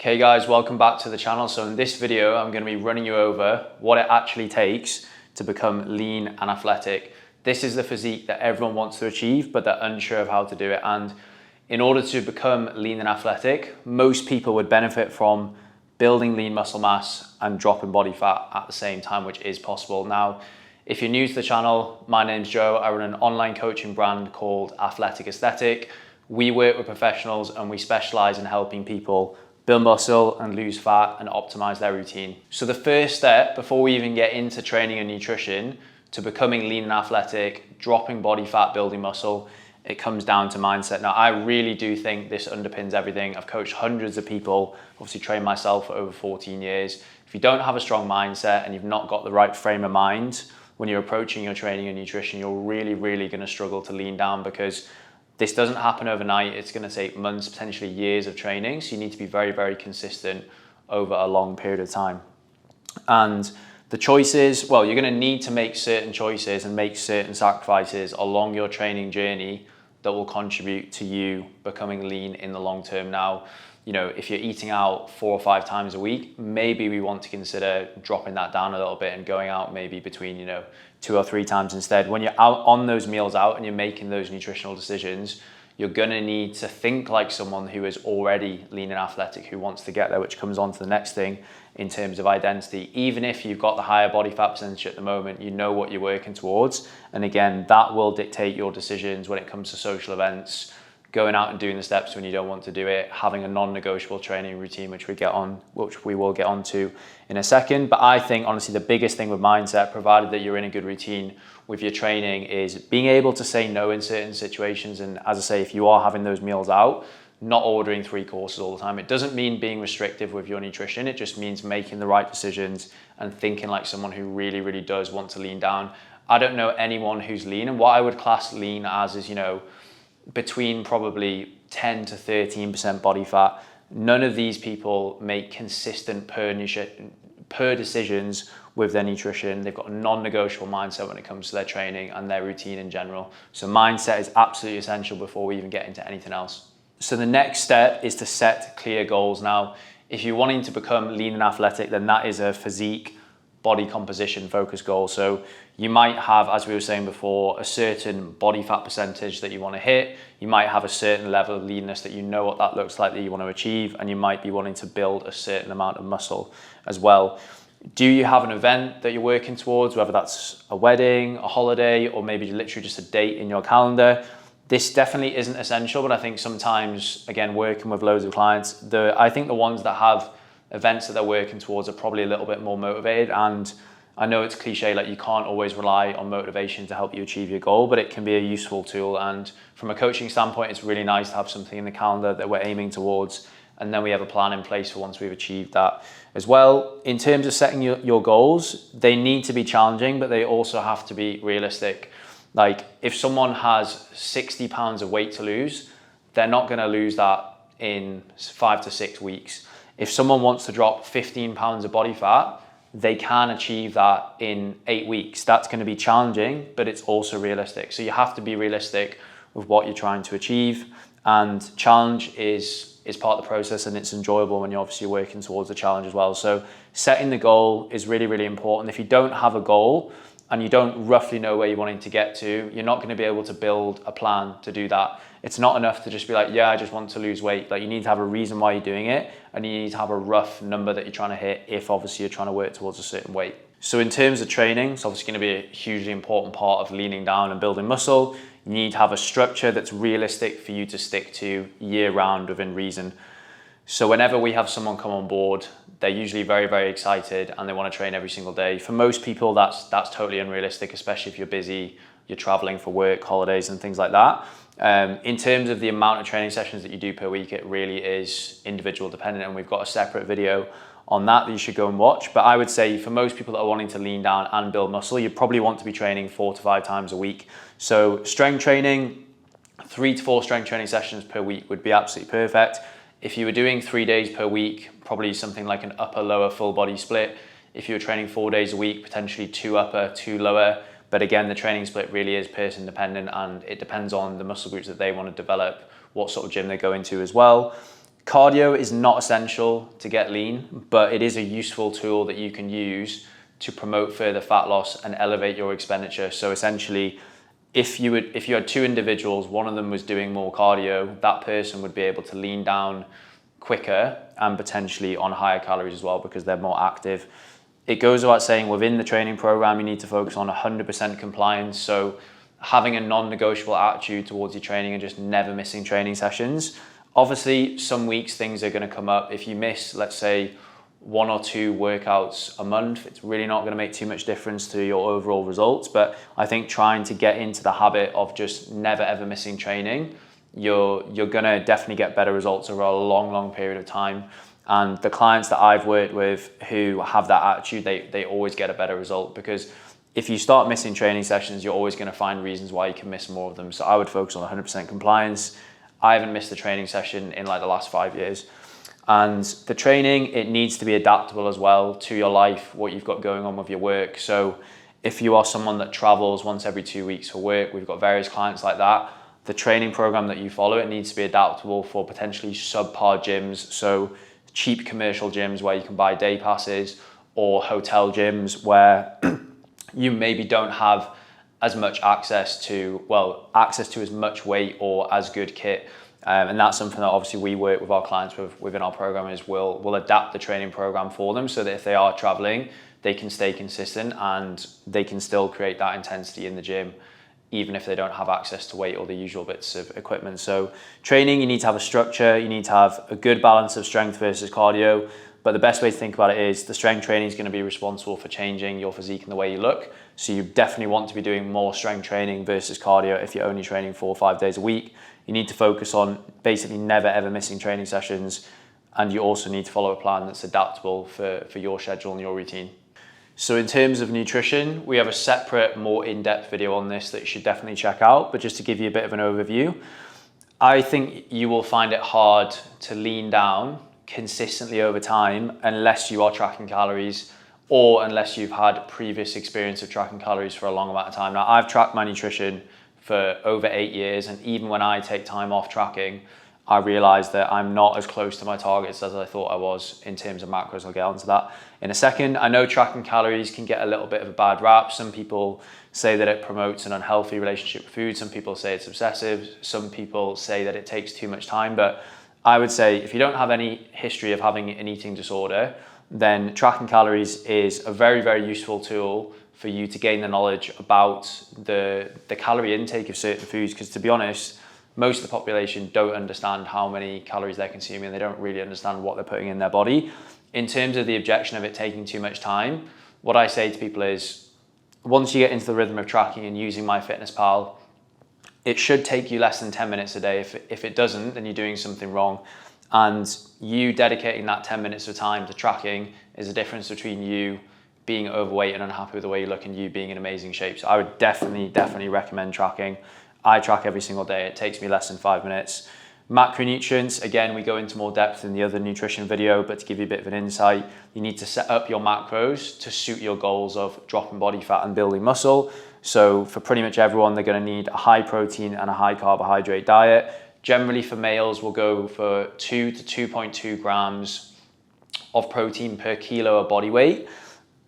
Okay guys, welcome back to the channel. So in this video, I'm going to be running you over what it actually takes to become lean and athletic. This is the physique that everyone wants to achieve, but they're unsure of how to do it. And in order to become lean and athletic, most people would benefit from building lean muscle mass and dropping body fat at the same time, which is possible. Now, if you're new to the channel, my name's Joe. I run an online coaching brand called Athletic Aesthetic. We work with professionals and we specialize in helping people build muscle and lose fat and optimize their routine. So the first step before we even get into training and nutrition to becoming lean and athletic, dropping body fat, building muscle, it comes down to mindset. Now, I really do think this underpins everything. I've coached hundreds of people, obviously trained myself for over 14 years. If you don't have a strong mindset and you've not got the right frame of mind when you're approaching your training and nutrition, you're really going to struggle to lean down, because this doesn't happen overnight. It's going to take months, potentially years of training. So you need to be very consistent over a long period of time. And the choices, well, you're going to need to make certain choices and make certain sacrifices along your training journey that will contribute to you becoming lean in the long term. Now, you know, if you're eating out 4 or 5 times a week, maybe we want to consider dropping that down a little bit and going out maybe between, 2 or 3 times instead. When you're out on those meals out and you're making those nutritional decisions, you're gonna need to think like someone who is already lean and athletic, who wants to get there, which comes on to the next thing in terms of identity. Even if you've got the higher body fat percentage at the moment, you know what you're working towards. And again, that will dictate your decisions when it comes to social events, going out and doing the steps when you don't want to do it, having a non-negotiable training routine, which we will get onto in a second. But I think honestly, the biggest thing with mindset, provided that you're in a good routine with your training, is being able to say no in certain situations. And as I say, if you are having those meals out, not ordering 3 courses all the time. It doesn't mean being restrictive with your nutrition. It just means making the right decisions and thinking like someone who really does want to lean down. I don't know anyone who's lean, and what I would class lean as is, between probably 10 to 13% body fat. None of these people make consistent per decisions with their nutrition. They've got a non-negotiable mindset when it comes to their training and their routine in general. So mindset is absolutely essential before we even get into anything else. So the next step is to set clear goals. Now, if you're wanting to become lean and athletic, then that is a physique, body composition focused goal. So you might have, as we were saying before, a certain body fat percentage that you want to hit. You might have a certain level of leanness that you know what that looks like that you want to achieve, and you might be wanting to build a certain amount of muscle as well. Do you have an event that you're working towards, whether that's a wedding, a holiday, or maybe literally just a date in your calendar? This definitely isn't essential, but I think sometimes, again, working with loads of clients, I think the ones that have events that they're working towards are probably a little bit more motivated. And I know it's cliche, like you can't always rely on motivation to help you achieve your goal, but it can be a useful tool. And from a coaching standpoint, it's really nice to have something in the calendar that we're aiming towards, and then we have a plan in place for once we've achieved that as well. In terms of setting your goals, they need to be challenging, but they also have to be realistic. Like if someone has 60 pounds of weight to lose, they're not going to lose that in 5 to 6 weeks. If someone wants to drop 15 pounds of body fat, they can achieve that in 8 weeks. That's going to be challenging, but it's also realistic. So you have to be realistic with what you're trying to achieve, and challenge is part of the process, and it's enjoyable when you're obviously working towards the challenge as well. So setting the goal is really important. If you don't have a goal and you don't roughly know where you're wanting to get to, you're not going to be able to build a plan to do that. It's not enough to just be like, yeah, I just want to lose weight. Like you need to have a reason why you're doing it, and you need to have a rough number that you're trying to hit if obviously you're trying to work towards a certain weight. So in terms of training, it's obviously going to be a hugely important part of leaning down and building muscle. You need to have a structure that's realistic for you to stick to year round within reason. So whenever we have someone come on board, they're usually very excited and they want to train every single day. For most people, that's totally unrealistic, especially if you're busy, you're traveling for work, holidays and things like that. In terms of the amount of training sessions that you do per week, it really is individual dependent, and we've got a separate video on that you should go and watch. But I would say for most people that are wanting to lean down and build muscle, you probably want to be training 4 to 5 times a week. So strength training, 3 to 4 strength training sessions per week would be absolutely perfect. If you were doing 3 days per week, probably something like an upper lower full body split. If you were training 4 days a week, potentially 2 upper, 2 lower. But again, the training split really is person dependent, and it depends on the muscle groups that they want to develop, what sort of gym they go into as well. Cardio is not essential to get lean, but it is a useful tool that you can use to promote further fat loss and elevate your expenditure. So essentially, if you had two individuals, one of them was doing more cardio, that person would be able to lean down quicker and potentially on higher calories as well because they're more active. It goes without saying, within the training program, you need to focus on 100% compliance. So having a non-negotiable attitude towards your training and just never missing training sessions. Obviously, some weeks things are going to come up. If you miss, let's say, 1 or 2 workouts a month, it's really not going to make too much difference to your overall results. But I think trying to get into the habit of just never ever missing training, you're going to definitely get better results over a long period of time. And the clients that I've worked with who have that attitude, they always get a better result, because if you start missing training sessions, you're always going to find reasons why you can miss more of them. So I would focus on 100% compliance. I haven't missed a training session in like the last 5 years. And the training, it needs to be adaptable as well to your life, what you've got going on with your work. So if you are someone that travels once every 2 weeks for work, we've got various clients like that. The training program that you follow, it needs to be adaptable for potentially subpar gyms. So cheap commercial gyms where you can buy day passes, or hotel gyms where you maybe don't have as much access to as much weight or as good kit. And that's something that obviously we work with our clients within our program, is we'll adapt the training program for them so that if they are traveling, they can stay consistent and they can still create that intensity in the gym, even if they don't have access to weight or the usual bits of equipment. So training, you need to have a structure, you need to have a good balance of strength versus cardio. But the best way to think about it is the strength training is going to be responsible for changing your physique and the way you look. So you definitely want to be doing more strength training versus cardio if you're only training 4 or 5 days a week. You need to focus on basically never ever missing training sessions. And you also need to follow a plan that's adaptable for your schedule and your routine. So in terms of nutrition, we have a separate, more in-depth video on this that you should definitely check out. But just to give you a bit of an overview, I think you will find it hard to lean down consistently over time unless you are tracking calories, or unless you've had previous experience of tracking calories for a long amount of time. Now, I've tracked my nutrition for over 8 years, and even when I take time off tracking, I realize that I'm not as close to my targets as I thought I was in terms of macros. I'll get onto that in a second. I know tracking calories can get a little bit of a bad rap. Some people say that it promotes an unhealthy relationship with food. Some people say it's obsessive. Some people say that it takes too much time. But I would say if you don't have any history of having an eating disorder, then tracking calories is a very useful tool for you to gain the knowledge about the calorie intake of certain foods. Because to be honest, most of the population don't understand how many calories they're consuming. They don't really understand what they're putting in their body. In terms of the objection of it taking too much time, what I say to people is, once you get into the rhythm of tracking and using MyFitnessPal, it should take you less than 10 minutes a day. If it doesn't, then you're doing something wrong. And you dedicating that 10 minutes of time to tracking is the difference between you being overweight and unhappy with the way you look and you being in amazing shape. So I would definitely recommend tracking. I track every single day. It takes me less than 5 minutes. Macronutrients, again, we go into more depth in the other nutrition video, but to give you a bit of an insight, you need to set up your macros to suit your goals of dropping body fat and building muscle. So for pretty much everyone, they're going to need a high protein and a high carbohydrate diet. Generally for males, we'll go for 2 to 2.2 grams of protein per kilo of body weight.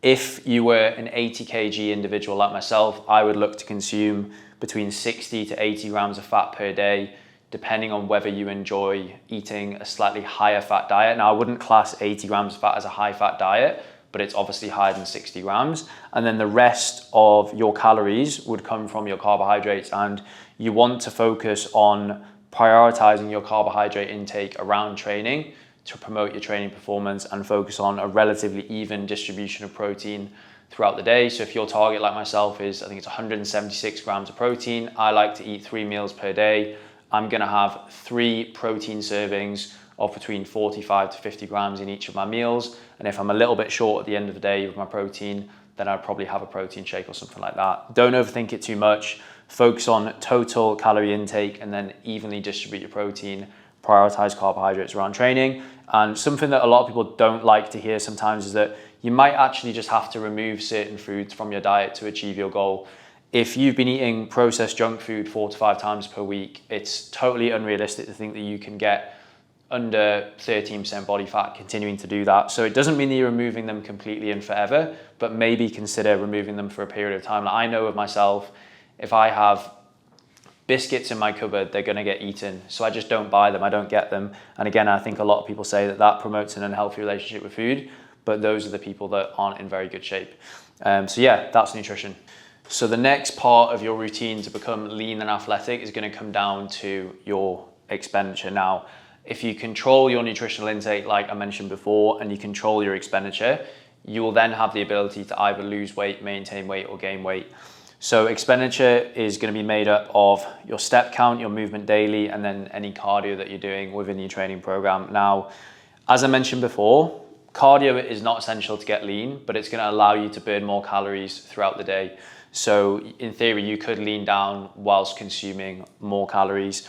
If you were an 80 kg individual like myself, I would look to consume between 60 to 80 grams of fat per day, depending on whether you enjoy eating a slightly higher fat diet. Now, I wouldn't class 80 grams of fat as a high fat diet, but it's obviously higher than 60 grams. And then the rest of your calories would come from your carbohydrates, and you want to focus on prioritizing your carbohydrate intake around training to promote your training performance and focus on a relatively even distribution of protein throughout the day. So if your target, like myself, is, I think it's 176 grams of protein, I like to eat 3 meals per day. I'm gonna have 3 protein servings of between 45 to 50 grams in each of my meals. And if I'm a little bit short at the end of the day with my protein, then I'd probably have a protein shake or something like that. Don't overthink it too much. Focus on total calorie intake and then evenly distribute your protein. Prioritize carbohydrates around training. And something that a lot of people don't like to hear sometimes is that you might actually just have to remove certain foods from your diet to achieve your goal. If you've been eating processed junk food 4 to 5 times per week, it's totally unrealistic to think that you can get under 13% body fat, continuing to do that. So it doesn't mean that you're removing them completely and forever, but maybe consider removing them for a period of time. Like I know of myself, if I have biscuits in my cupboard, they're going to get eaten. So I just don't buy them. I don't get them. And again, I think a lot of people say that that promotes an unhealthy relationship with food, but those are the people that aren't in very good shape. So yeah, that's nutrition. So the next part of your routine to become lean and athletic is going to come down to your expenditure. Now, if you control your nutritional intake, like I mentioned before, and you control your expenditure, you will then have the ability to either lose weight, maintain weight, or gain weight. So expenditure is going to be made up of your step count, your movement daily, and then any cardio that you're doing within your training program. Now, as I mentioned before, cardio is not essential to get lean, but it's going to allow you to burn more calories throughout the day. So in theory, you could lean down whilst consuming more calories.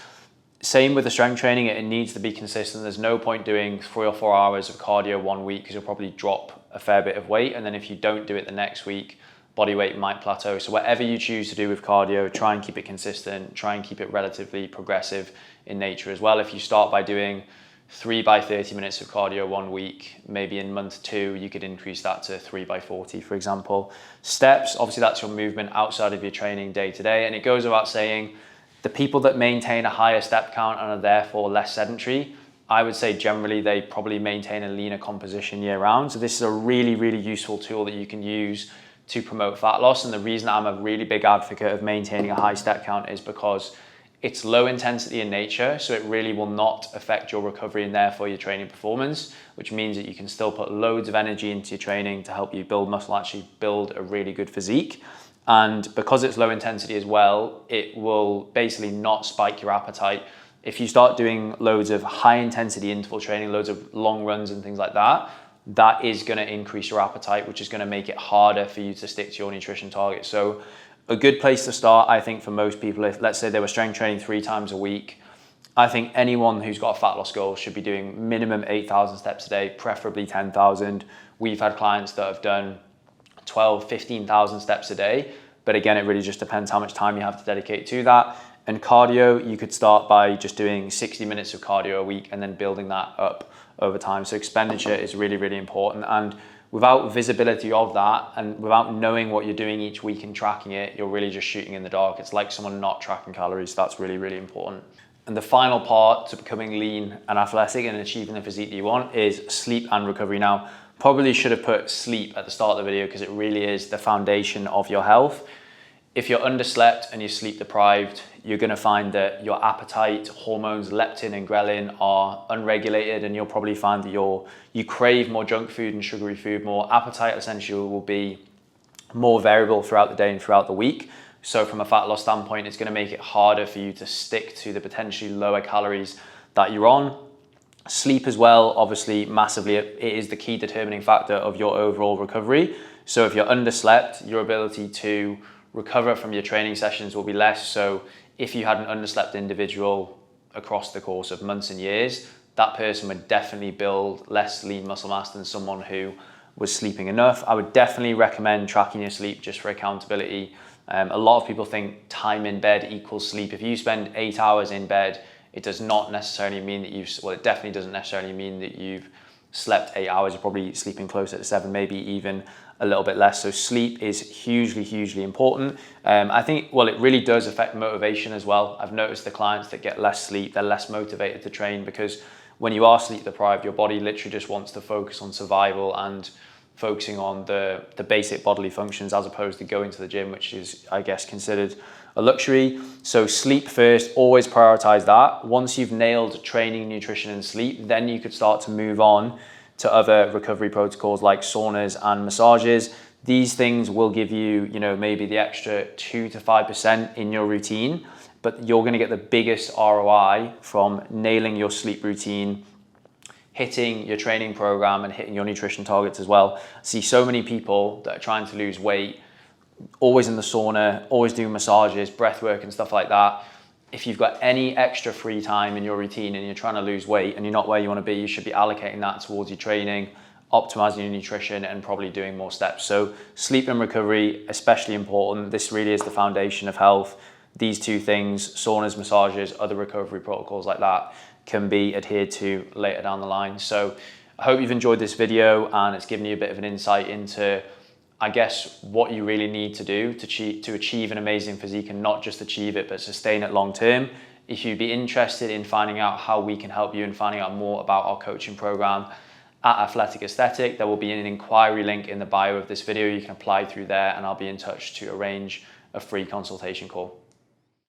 Same with the strength training, it needs to be consistent. There's no point doing 3 or 4 hours of cardio one week because you'll probably drop a fair bit of weight. And then if you don't do it the next week, body weight might plateau. So whatever you choose to do with cardio, try and keep it consistent, try and keep it relatively progressive in nature as well. If you start by doing 3 by 30 minutes of cardio one week, maybe in month 2, you could increase that to 3 by 40, for example. Steps, obviously that's your movement outside of your training day to day. And it goes without saying, the people that maintain a higher step count and are therefore less sedentary, I would say generally they probably maintain a leaner composition year round. So this is a really, really useful tool that you can use to promote fat loss. And the reason I'm a really big advocate of maintaining a high step count is because it's low intensity in nature, so it really will not affect your recovery and therefore your training performance, which means that you can still put loads of energy into your training to help you build muscle, actually build a really good physique. And because it's low intensity as well, it will basically not spike your appetite. If you start doing loads of high intensity interval training, loads of long runs and things like that, that is going to increase your appetite, which is going to make it harder for you to stick to your nutrition target. So a good place to start, I think, for most people, if let's say they were strength training 3 times a week, I think anyone who's got a fat loss goal should be doing minimum 8,000 steps a day, preferably 10,000. We've had clients that have done 12, 15,000 steps a day. But again, it really just depends how much time you have to dedicate to that. And cardio, you could start by just doing 60 minutes of cardio a week and then building that up over time. So expenditure is really, really important. And without visibility of that and without knowing what you're doing each week and tracking it, you're really just shooting in the dark. It's like someone not tracking calories. That's really, really important. And the final part to becoming lean and athletic and achieving the physique that you want is sleep and recovery. Now, probably should have put sleep at the start of the video because it really is the foundation of your health. If you're underslept and you're sleep deprived, you're going to find that your appetite, hormones, leptin and ghrelin are unregulated, and you'll probably find that you crave more junk food and sugary food more. Appetite essentially will be more variable throughout the day and throughout the week. So from a fat loss standpoint, it's going to make it harder for you to stick to the potentially lower calories that you're on. Sleep as well, obviously massively, it is the key determining factor of your overall recovery. So if you're underslept, your ability to recover from your training sessions will be less. So if you had an underslept individual across the course of months and years, that person would definitely build less lean muscle mass than someone who was sleeping enough. I would definitely recommend tracking your sleep just for accountability. A lot of people think time in bed equals sleep. If you spend 8 hours in bed, it does not necessarily mean that it definitely doesn't necessarily mean that you've slept 8 hours. You're probably sleeping closer to 7, maybe even a little bit less. So sleep is hugely, hugely important. I think, it really does affect motivation as well. I've noticed the clients that get less sleep, they're less motivated to train because when you are sleep deprived, your body literally just wants to focus on survival and focusing on the basic bodily functions as opposed to going to the gym, which is, I guess, considered a luxury. So sleep first, always prioritize that. Once you've nailed training, nutrition and sleep, then you could start to move on to other recovery protocols like saunas and massages. These things will give you, maybe the extra 2 to 5% in your routine, but you're going to get the biggest ROI from nailing your sleep routine, hitting your training program and hitting your nutrition targets as well. I see so many people that are trying to lose weight, always in the sauna, always doing massages, breath work and stuff like that. If you've got any extra free time in your routine and you're trying to lose weight and you're not where you want to be, you should be allocating that towards your training, optimizing your nutrition and probably doing more steps. So sleep and recovery, especially important. This really is the foundation of health. These two things, saunas, massages, other recovery protocols like that, can be adhered to later down the line. So I hope you've enjoyed this video and it's given you a bit of an insight into, I guess, what you really need to do to achieve an amazing physique, and not just achieve it, but sustain it long term. If you'd be interested in finding out how we can help you and finding out more about our coaching program at Athletic Aesthetic, there will be an inquiry link in the bio of this video. You can apply through there and I'll be in touch to arrange a free consultation call.